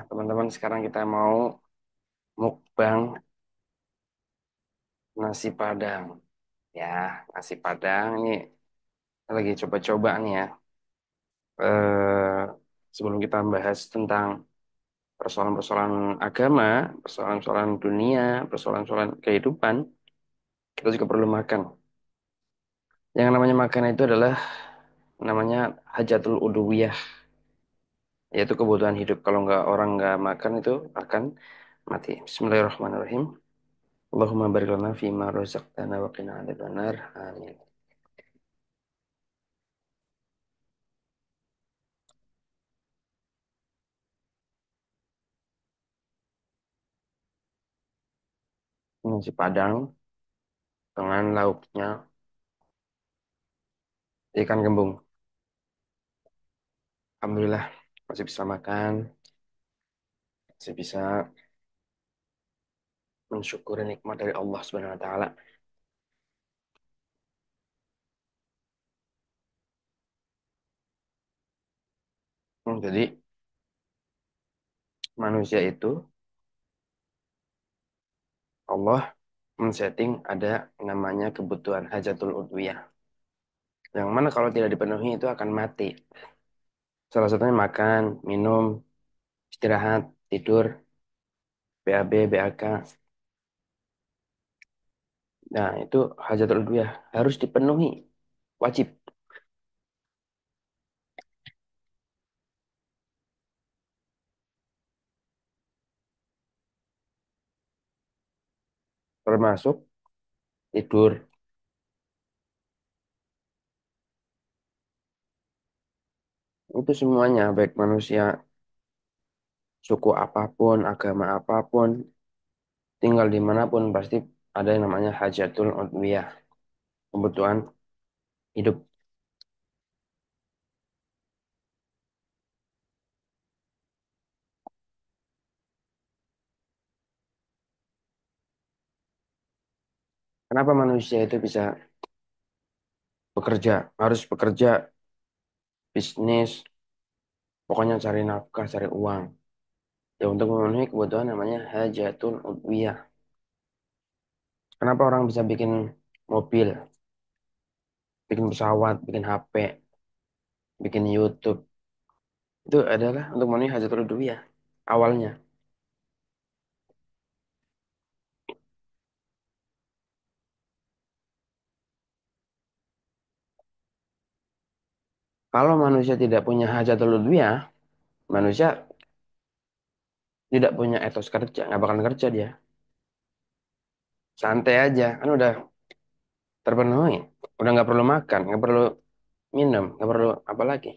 Teman-teman, sekarang kita mau mukbang nasi Padang. Ya, nasi Padang ini lagi coba-coba nih ya. Eh, Sebelum kita bahas tentang persoalan-persoalan agama, persoalan-persoalan dunia, persoalan-persoalan kehidupan, kita juga perlu makan. Yang namanya makan itu adalah namanya hajatul udwiyah, yaitu kebutuhan hidup. Kalau orang nggak makan itu akan mati. Bismillahirrahmanirrahim. Allahumma barik lana fima razaqtana wa qina adzabannar. Amin. Nasi Padang dengan lauknya ikan gembung. Alhamdulillah masih bisa makan, masih bisa mensyukuri nikmat dari Allah Subhanahu wa taala. Jadi manusia itu Allah men-setting ada namanya kebutuhan hajatul udwiyah. Yang mana kalau tidak dipenuhi itu akan mati. Salah satunya makan, minum, istirahat, tidur, BAB, BAK. Nah, itu hajatul udwiyah harus dipenuhi, wajib. Termasuk tidur. Itu semuanya baik manusia suku apapun, agama apapun, tinggal dimanapun pasti ada yang namanya hajatul udwiyah, kebutuhan hidup. Kenapa manusia itu bisa bekerja, harus bekerja, bisnis, pokoknya cari nafkah, cari uang. Ya untuk memenuhi kebutuhan namanya hajatul udwiyah. Kenapa orang bisa bikin mobil, bikin pesawat, bikin HP, bikin YouTube? Itu adalah untuk memenuhi hajatul udwiyah awalnya. Kalau manusia tidak punya hajatul udwiyah, manusia tidak punya etos kerja, nggak bakalan kerja dia. Santai aja, kan udah terpenuhi. Udah nggak perlu makan, nggak perlu minum, nggak perlu apa lagi.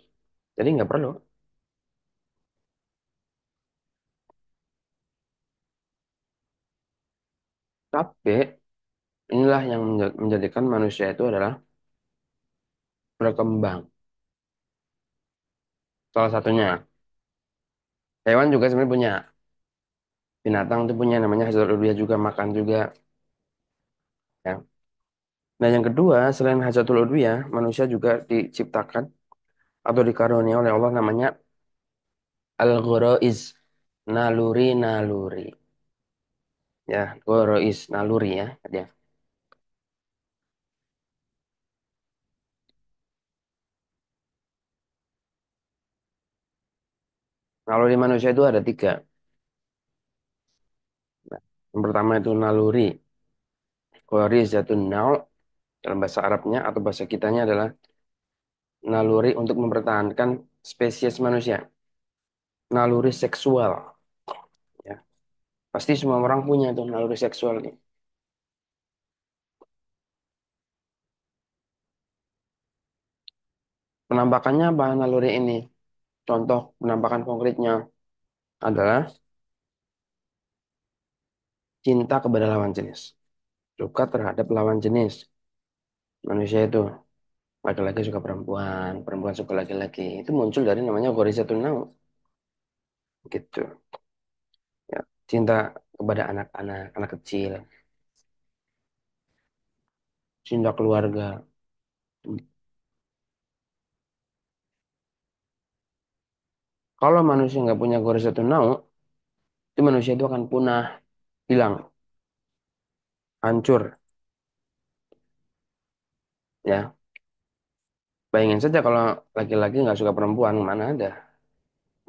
Jadi nggak perlu. Tapi inilah yang menjadikan manusia itu adalah berkembang. Salah satunya. Hewan juga sebenarnya punya. Binatang itu punya namanya hasil dia juga makan juga. Ya. Nah yang kedua, selain hajatul udwiyah, manusia juga diciptakan atau dikaruniai oleh Allah namanya al-ghoraiz. Naluri-naluri. Ya, ghoraiz, naluri ya. Dia. Naluri manusia itu ada tiga. Nah, yang pertama itu naluri. Ghorizatun naul dalam bahasa Arabnya atau bahasa kitanya adalah naluri untuk mempertahankan spesies manusia. Naluri seksual. Ya. Pasti semua orang punya tuh naluri seksual. Penampakannya apa naluri ini? Contoh penampakan konkretnya adalah cinta kepada lawan jenis. Suka terhadap lawan jenis. Manusia itu laki-laki suka perempuan, perempuan suka laki-laki. Itu muncul dari namanya Ghorizatul Naum. Gitu. Ya. Cinta kepada anak-anak, anak kecil, cinta keluarga. Kalau manusia nggak punya Ghorizatul Nau, itu manusia itu akan punah, hilang, hancur. Ya, bayangin saja kalau laki-laki nggak suka perempuan, mana ada.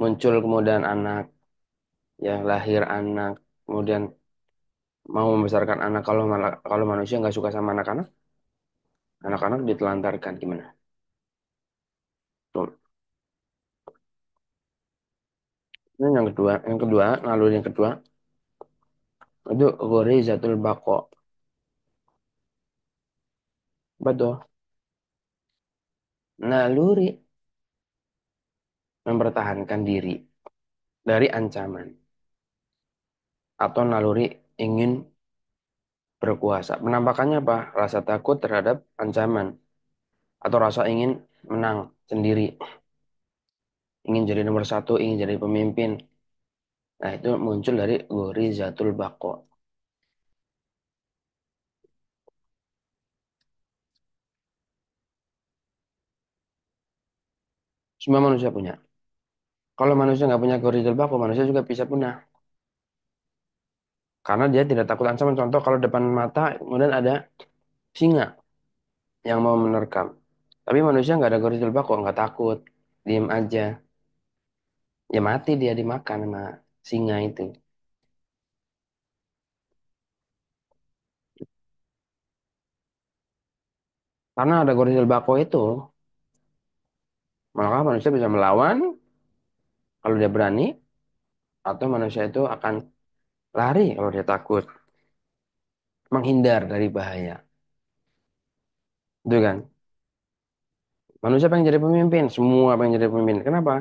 Muncul kemudian anak, ya lahir anak, kemudian mau membesarkan anak. Kalau manusia nggak suka sama anak-anak, anak-anak ditelantarkan gimana? Tuh. Ini yang kedua, naluri yang kedua itu Ghorizatul Baqo. Betul. Naluri mempertahankan diri dari ancaman atau naluri ingin berkuasa. Penampakannya apa? Rasa takut terhadap ancaman atau rasa ingin menang sendiri, ingin jadi nomor satu, ingin jadi pemimpin. Nah, itu muncul dari Ghorizatul Baqo. Semua manusia punya. Kalau manusia nggak punya Ghorizatul Baqo, manusia juga bisa punah. Karena dia tidak takut ancaman. Contoh kalau depan mata kemudian ada singa yang mau menerkam. Tapi manusia nggak ada Ghorizatul Baqo, nggak takut. Diem aja. Ya mati dia dimakan sama singa itu. Karena ada Ghorizatul Baqo itu, maka manusia bisa melawan kalau dia berani, atau manusia itu akan lari kalau dia takut, menghindar dari bahaya. Itu kan? Manusia pengen jadi pemimpin, semua pengen jadi pemimpin. Kenapa?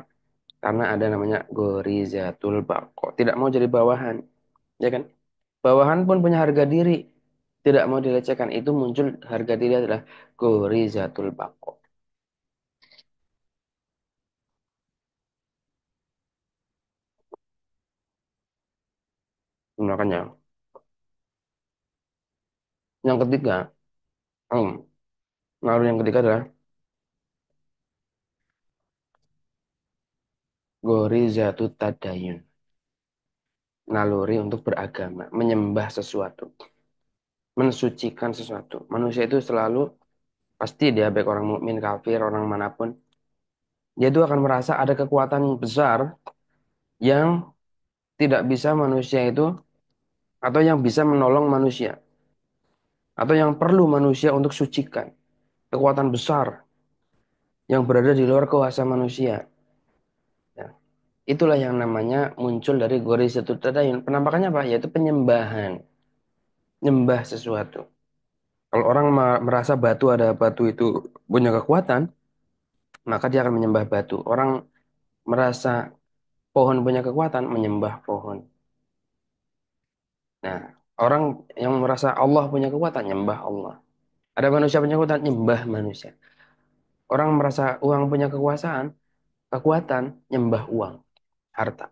Karena ada namanya Gorizatul Baqo. Tidak mau jadi bawahan, ya kan? Bawahan pun punya harga diri, tidak mau dilecehkan. Itu muncul harga diri adalah Gorizatul Baqo. Makanya, yang ketiga, hmm, lalu yang ketiga adalah Gorizatut Tadayun. Naluri untuk beragama, menyembah sesuatu, mensucikan sesuatu. Manusia itu selalu pasti dia baik orang mukmin, kafir, orang manapun, dia itu akan merasa ada kekuatan besar yang tidak bisa manusia itu atau yang bisa menolong manusia atau yang perlu manusia untuk sucikan. Kekuatan besar yang berada di luar kuasa manusia. Ya. Itulah yang namanya muncul dari Gorizatut Tadayun. Penampakannya apa? Yaitu penyembahan, nyembah sesuatu. Kalau orang merasa batu itu punya kekuatan, maka dia akan menyembah batu. Orang merasa pohon punya kekuatan, menyembah pohon. Nah, orang yang merasa Allah punya kekuatan, nyembah Allah. Ada manusia punya kekuatan, nyembah manusia. Orang merasa uang punya kekuatan, nyembah uang, harta.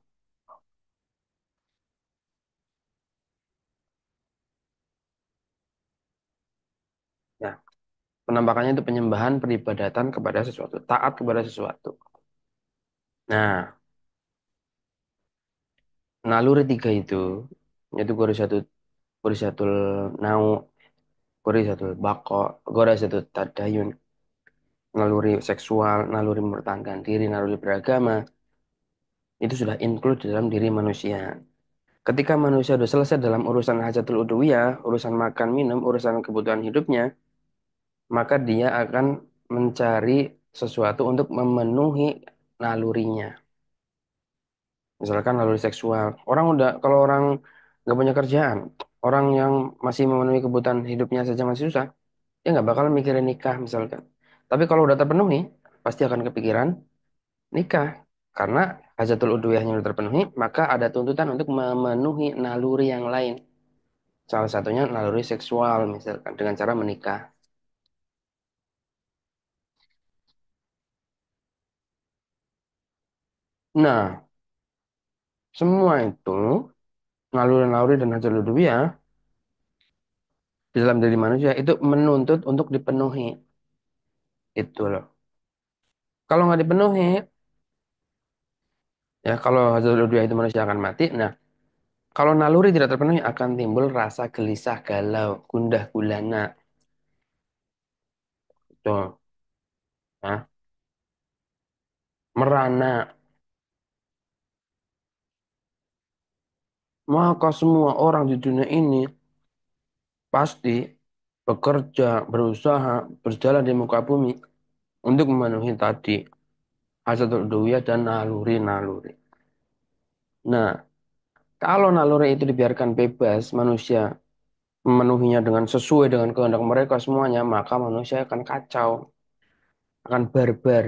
Nah, penampakannya itu penyembahan, peribadatan kepada sesuatu, taat kepada sesuatu. Nah, naluri tiga itu, yaitu Gorizatul Nau, Gorizatul Bako, Gorizatul Tadayun, naluri seksual, naluri mempertahankan diri, naluri beragama, itu sudah include di dalam diri manusia. Ketika manusia sudah selesai dalam urusan hajatul udwiyah, urusan makan minum, urusan kebutuhan hidupnya, maka dia akan mencari sesuatu untuk memenuhi nalurinya. Misalkan naluri seksual. Kalau orang nggak punya kerjaan, orang yang masih memenuhi kebutuhan hidupnya saja masih susah, dia nggak bakal mikirin nikah misalkan. Tapi kalau udah terpenuhi, pasti akan kepikiran nikah. Karena hajatul udwiyahnya sudah terpenuhi, maka ada tuntutan untuk memenuhi naluri yang lain. Salah satunya naluri seksual, misalkan dengan cara menikah. Nah, semua itu, naluri-naluri dan hajatul udwiyah di dalam diri manusia itu menuntut untuk dipenuhi. Itu loh. Kalau nggak dipenuhi, Ya, kalau hasil rudyah itu manusia akan mati. Nah, kalau naluri tidak terpenuhi akan timbul rasa gelisah, galau, gundah gulana. Tuh, ya, merana. Maka semua orang di dunia ini pasti bekerja, berusaha, berjalan di muka bumi untuk memenuhi tadi hasatul udhiyah dan naluri-naluri. Nah, kalau naluri itu dibiarkan bebas, manusia memenuhinya dengan sesuai dengan kehendak mereka semuanya, maka manusia akan kacau, akan barbar,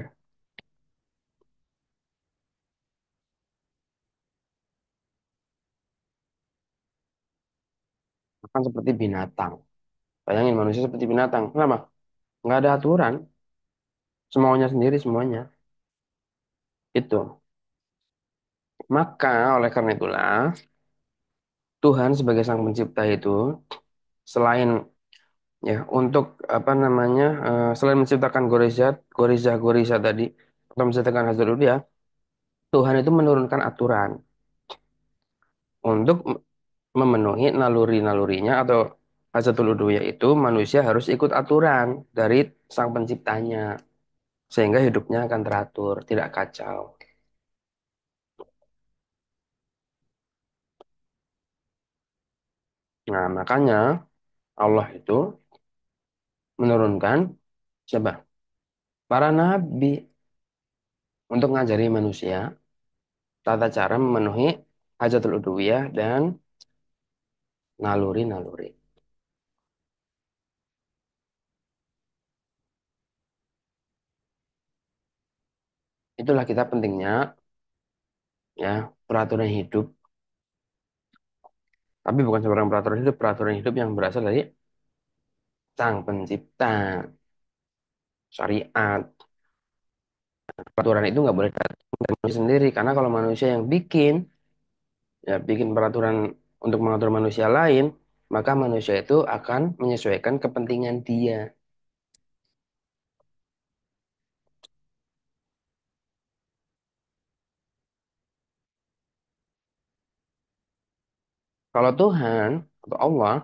akan seperti binatang. Bayangin manusia seperti binatang. Kenapa? Nggak ada aturan, semaunya sendiri semuanya. Itu. Maka oleh karena itulah Tuhan sebagai sang pencipta itu selain ya untuk apa namanya selain menciptakan goriza tadi atau menciptakan Hazarudya, Tuhan itu menurunkan aturan untuk memenuhi naluri-nalurinya atau Hazatul Uluhiyah itu manusia harus ikut aturan dari sang penciptanya sehingga hidupnya akan teratur, tidak kacau. Nah, makanya Allah itu menurunkan siapa? Para nabi untuk ngajari manusia tata cara memenuhi Hajatul Uluhiyah dan naluri-naluri. Itulah kita pentingnya ya peraturan hidup, tapi bukan sebarang peraturan hidup yang berasal dari sang pencipta, syariat. Peraturan itu nggak boleh datang dari manusia sendiri, karena kalau manusia yang bikin, ya bikin peraturan untuk mengatur manusia lain, maka manusia itu akan menyesuaikan kepentingan dia. Kalau Tuhan atau Allah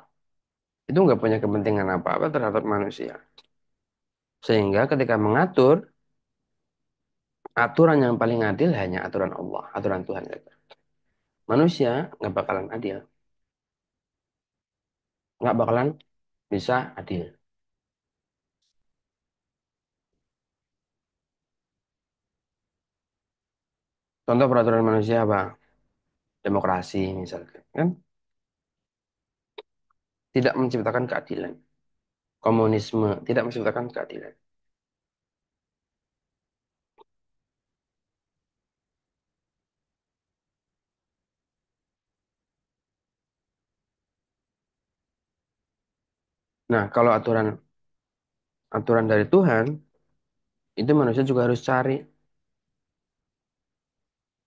itu nggak punya kepentingan apa-apa terhadap manusia, sehingga ketika mengatur aturan yang paling adil hanya aturan Allah, aturan Tuhan saja. Manusia nggak bakalan adil, nggak bakalan bisa adil. Contoh peraturan manusia apa? Demokrasi misalkan, kan tidak menciptakan keadilan. Komunisme tidak menciptakan keadilan. Nah, kalau aturan aturan dari Tuhan itu manusia juga harus cari.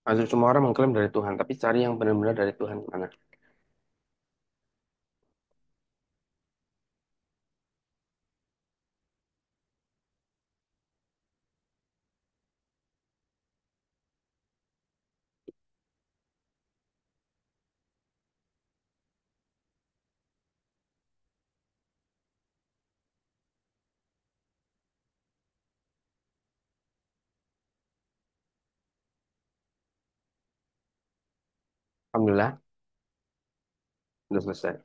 Maksud semua orang mengklaim dari Tuhan, tapi cari yang benar-benar dari Tuhan mana? Alhamdulillah, sudah selesai.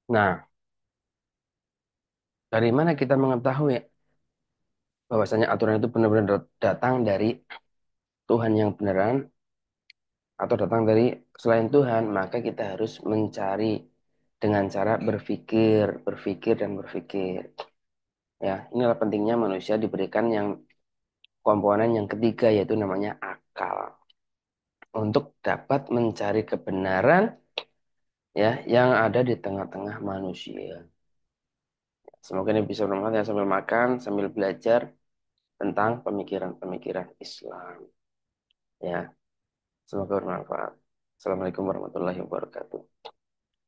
Nah, dari mana kita mengetahui bahwasanya aturan itu benar-benar datang dari Tuhan yang beneran atau datang dari selain Tuhan? Maka kita harus mencari dengan cara berpikir, berpikir dan berpikir. Ya, inilah pentingnya manusia diberikan yang komponen yang ketiga yaitu namanya akal untuk dapat mencari kebenaran ya yang ada di tengah-tengah manusia. Semoga ini bisa bermanfaat ya sambil makan, sambil belajar tentang pemikiran-pemikiran Islam. Ya, semoga bermanfaat. Assalamualaikum warahmatullahi wabarakatuh.